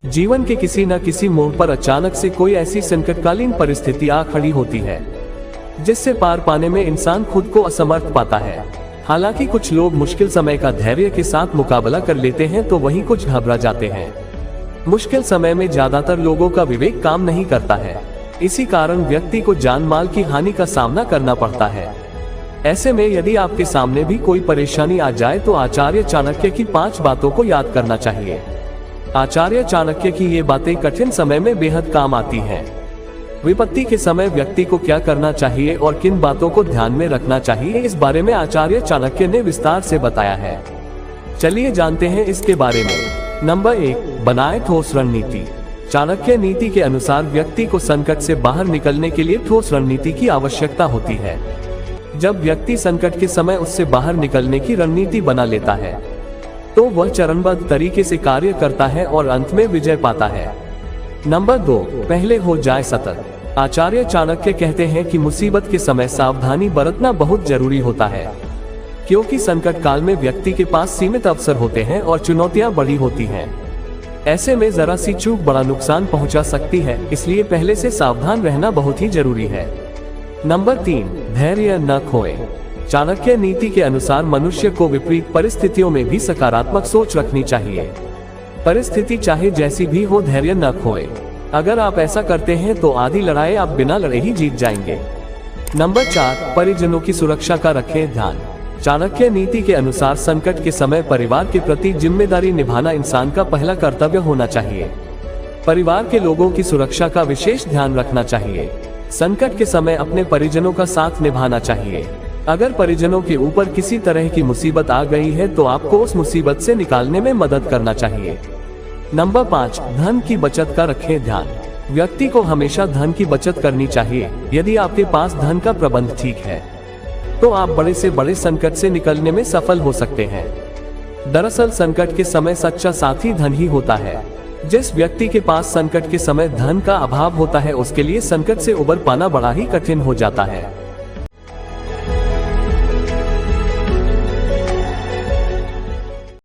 जीवन के किसी न किसी मोड़ पर अचानक से कोई ऐसी संकटकालीन परिस्थिति आ खड़ी होती है जिससे पार पाने में इंसान खुद को असमर्थ पाता है। हालांकि कुछ लोग मुश्किल समय का धैर्य के साथ मुकाबला कर लेते हैं तो वहीं कुछ घबरा जाते हैं। मुश्किल समय में ज्यादातर लोगों का विवेक काम नहीं करता है। इसी कारण व्यक्ति को जान माल की हानि का सामना करना पड़ता है। ऐसे में यदि आपके सामने भी कोई परेशानी आ जाए तो आचार्य चाणक्य की 5 बातों को याद करना चाहिए। आचार्य चाणक्य की ये बातें कठिन समय में बेहद काम आती हैं। विपत्ति के समय व्यक्ति को क्या करना चाहिए और किन बातों को ध्यान में रखना चाहिए, इस बारे में आचार्य चाणक्य ने विस्तार से बताया है। चलिए जानते हैं इसके बारे में। नंबर 1, बनाए ठोस रणनीति। चाणक्य नीति के अनुसार व्यक्ति को संकट से बाहर निकलने के लिए ठोस रणनीति की आवश्यकता होती है। जब व्यक्ति संकट के समय उससे बाहर निकलने की रणनीति बना लेता है तो वह चरणबद्ध तरीके से कार्य करता है और अंत में विजय पाता है। नंबर 2, पहले हो जाए सतर्क। आचार्य चाणक्य कहते हैं कि मुसीबत के समय सावधानी बरतना बहुत जरूरी होता है, क्योंकि संकट काल में व्यक्ति के पास सीमित अवसर होते हैं और चुनौतियां बड़ी होती हैं। ऐसे में जरा सी चूक बड़ा नुकसान पहुंचा सकती है, इसलिए पहले से सावधान रहना बहुत ही जरूरी है। नंबर 3, धैर्य न खोए। चाणक्य नीति के अनुसार मनुष्य को विपरीत परिस्थितियों में भी सकारात्मक सोच रखनी चाहिए। परिस्थिति चाहे जैसी भी हो, धैर्य न खोए। अगर आप ऐसा करते हैं तो आधी लड़ाई आप बिना लड़े ही जीत जाएंगे। नंबर 4, परिजनों की सुरक्षा का रखें ध्यान। चाणक्य नीति के अनुसार संकट के समय परिवार के प्रति जिम्मेदारी निभाना इंसान का पहला कर्तव्य होना चाहिए। परिवार के लोगों की सुरक्षा का विशेष ध्यान रखना चाहिए। संकट के समय अपने परिजनों का साथ निभाना चाहिए। अगर परिजनों के ऊपर किसी तरह की मुसीबत आ गई है तो आपको उस मुसीबत से निकालने में मदद करना चाहिए। नंबर 5, धन की बचत का रखें ध्यान। व्यक्ति को हमेशा धन की बचत करनी चाहिए। यदि आपके पास धन का प्रबंध ठीक है तो आप बड़े से बड़े संकट से निकलने में सफल हो सकते हैं। दरअसल संकट के समय सच्चा साथी धन ही होता है। जिस व्यक्ति के पास संकट के समय धन का अभाव होता है उसके लिए संकट से उबर पाना बड़ा ही कठिन हो जाता है।